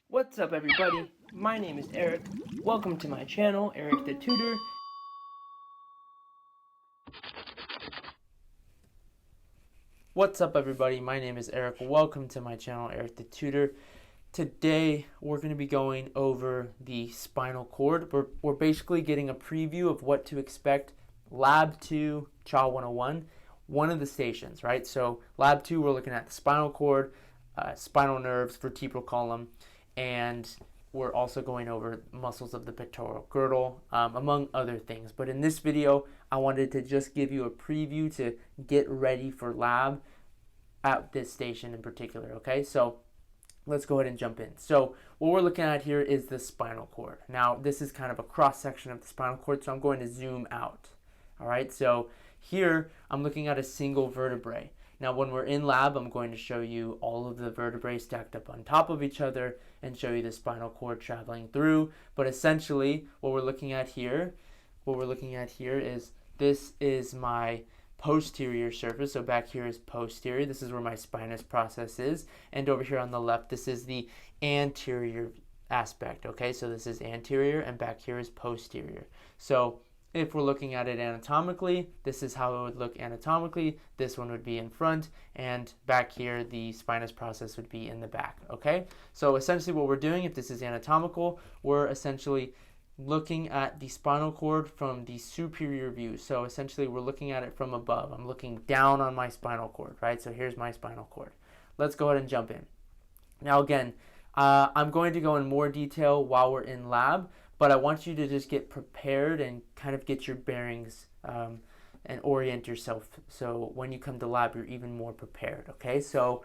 What's up, everybody? My name is Eric. Welcome to my channel, Eric the Tutor. What's up, everybody? My name is Eric. Welcome to my channel, Eric the Tutor. Today, we're going to be going over the spinal cord. We're basically getting a preview of what to expect Lab 2, CHA 101, one of the stations, right? So, Lab 2, we're looking at the spinal cord, spinal nerves, vertebral column, and we're also going over muscles of the pectoral girdle, among other things. But in this video, I wanted to just give you a preview to get ready for lab at this station in particular, okay? So let's go ahead and jump in. So what we're looking at here is the spinal cord. Now, this is kind of a cross-section of the spinal cord, so I'm going to zoom out, all right? So here, I'm looking at a single vertebrae. Now, when we're in lab, I'm going to show you all of the vertebrae stacked up on top of each other and show you the spinal cord traveling through. But essentially, what we're looking at here is this is my posterior surface. So back here is posterior. This is where my spinous process is. And over here on the left, this is the anterior aspect. Okay, so this is anterior and back here is posterior. So if we're looking at it anatomically, this is how it would look anatomically. This one would be in front, and back here, the spinous process would be in the back, okay? So essentially what we're doing, if this is anatomical, we're essentially looking at the spinal cord from the superior view. So essentially we're looking at it from above. I'm looking down on my spinal cord, right? So here's my spinal cord. Let's go ahead and jump in. Now again, I'm going to go in more detail while we're in lab, but I want you to just get prepared and kind of get your bearings and orient yourself. So when you come to lab, you're even more prepared. Okay, so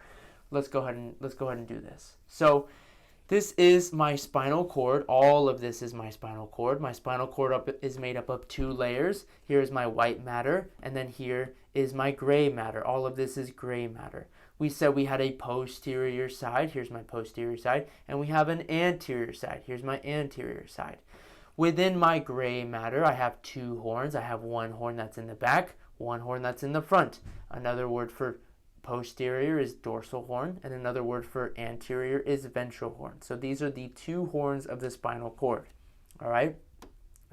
let's go ahead and do this. So this is my spinal cord. All of this is my spinal cord. My spinal cord is made up of two layers. Here is my white matter, and then here is my gray matter. All of this is gray matter. We said we had a posterior side. Here's my posterior side. And we have an anterior side. Here's my anterior side. Within my gray matter, I have two horns. I have one horn that's in the back, one horn that's in the front. Another word for posterior is dorsal horn, and another word for anterior is ventral horn. So these are the two horns of the spinal cord. All right?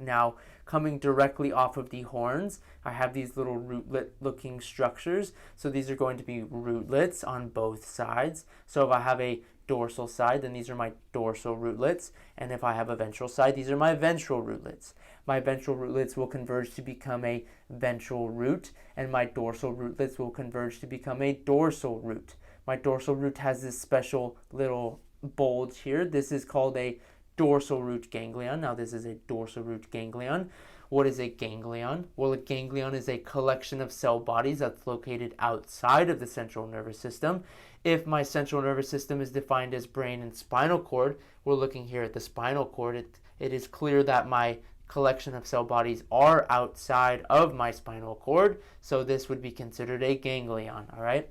Now, coming directly off of the horns, I have these little rootlet-looking structures. So these are going to be rootlets on both sides. So if I have a dorsal side, then these are my dorsal rootlets. And if I have a ventral side, these are my ventral rootlets. My ventral rootlets will converge to become a ventral root, and my dorsal rootlets will converge to become a dorsal root. My dorsal root has this special little bulge here. This is called a dorsal root ganglion. Now this is a dorsal root ganglion. What is a ganglion? Well, a ganglion is a collection of cell bodies that's located outside of the central nervous system. If my central nervous system is defined as brain and spinal cord, we're looking here at the spinal cord. It is clear that my collection of cell bodies are outside of my spinal cord, so this would be considered a ganglion, all right?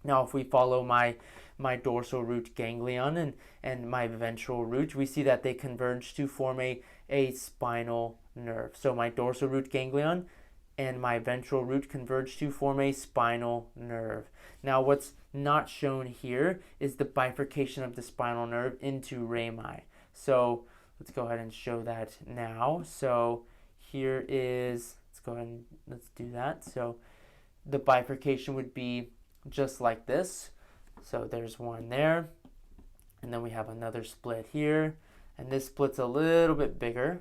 Now, if we follow my dorsal root ganglion and my ventral root, we see that they converge to form a spinal nerve. So my dorsal root ganglion and my ventral root converge to form a spinal nerve. Now, what's not shown here is the bifurcation of the spinal nerve into rami. So let's go ahead and show that now. So here is, let's go ahead and let's do that. So the bifurcation would be just like this. So there's one there, and then we have another split here, and this split's a little bit bigger,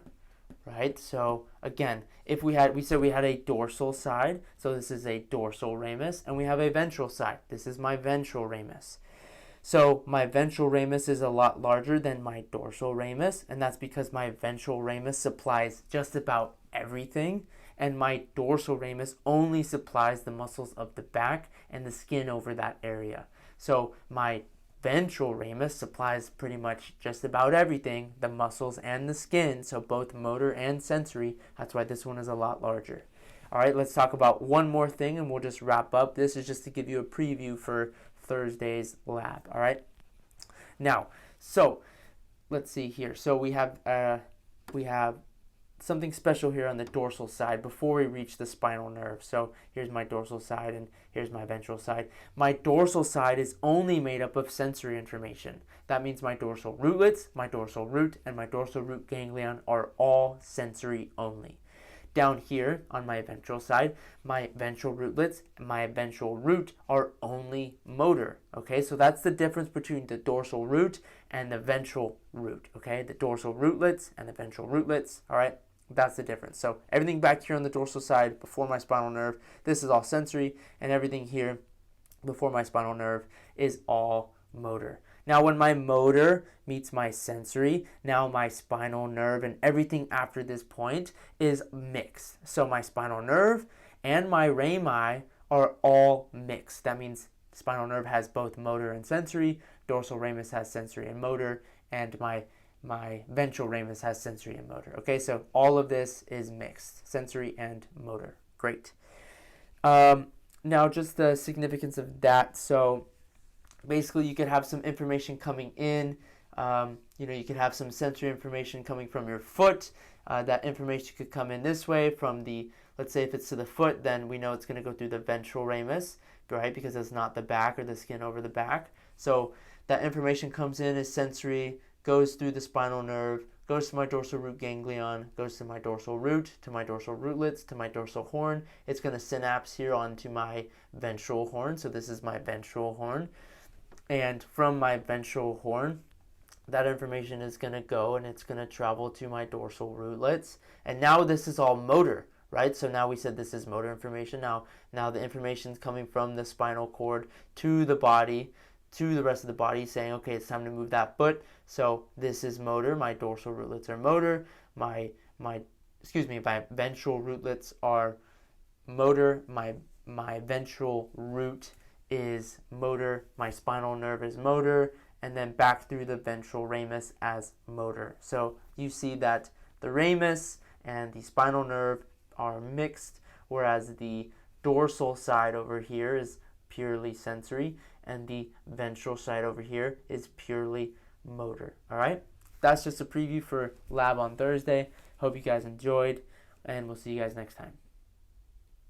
right? So again, if we said we had a dorsal side, so this is a dorsal ramus, and we have a ventral side. This is my ventral ramus. So my ventral ramus is a lot larger than my dorsal ramus, and that's because my ventral ramus supplies just about everything, and my dorsal ramus only supplies the muscles of the back and the skin over that area. So my ventral ramus supplies pretty much just about everything, the muscles and the skin, so both motor and sensory. That's why this one is a lot larger. All right, let's talk about one more thing and we'll just wrap up. This is just to give you a preview for Thursday's lab, all right? Now, so let's see here. So we have something special here on the dorsal side before we reach the spinal nerve. So here's my dorsal side and here's my ventral side. My dorsal side is only made up of sensory information. That means my dorsal rootlets, my dorsal root, and my dorsal root ganglion are all sensory only. Down here on my ventral side, my ventral rootlets and my ventral root are only motor. Okay, so that's the difference between the dorsal root and the ventral root. Okay, the dorsal rootlets and the ventral rootlets. All right, that's the difference. So everything back here on the dorsal side before my spinal nerve, this is all sensory, and everything here before my spinal nerve is all motor. Now when my motor meets my sensory, now my spinal nerve and everything after this point is mixed. So my spinal nerve and my rami are all mixed. That means spinal nerve has both motor and sensory, dorsal ramus has sensory and motor, and my ventral ramus has sensory and motor. Okay, so all of this is mixed, sensory and motor. Great. Now just the significance of that. So basically, you could have some information coming in. You could have some sensory information coming from your foot. That information could come in this way from the, let's say if it's to the foot, then we know it's going to go through the ventral ramus, right? Because it's not the back or the skin over the back. So that information comes in as sensory, goes through the spinal nerve, goes to my dorsal root ganglion, goes to my dorsal root, to my dorsal rootlets, to my dorsal horn. It's going to synapse here onto my ventral horn. So this is my ventral horn. And from my ventral horn, that information is going to go and it's going to travel to my dorsal rootlets. And now this is all motor, right? So now we said this is motor information. Now the information is coming from the spinal cord to the body, to the rest of the body, saying, okay, it's time to move that foot. So this is motor. My dorsal rootlets are motor. My ventral rootlets are motor. My ventral root is motor, my spinal nerve is motor, and then back through the ventral ramus as motor. So you see that the ramus and the spinal nerve are mixed, whereas the dorsal side over here is purely sensory, and the ventral side over here is purely motor. All right, that's just a preview for lab on Thursday. Hope you guys enjoyed, and we'll see you guys next time.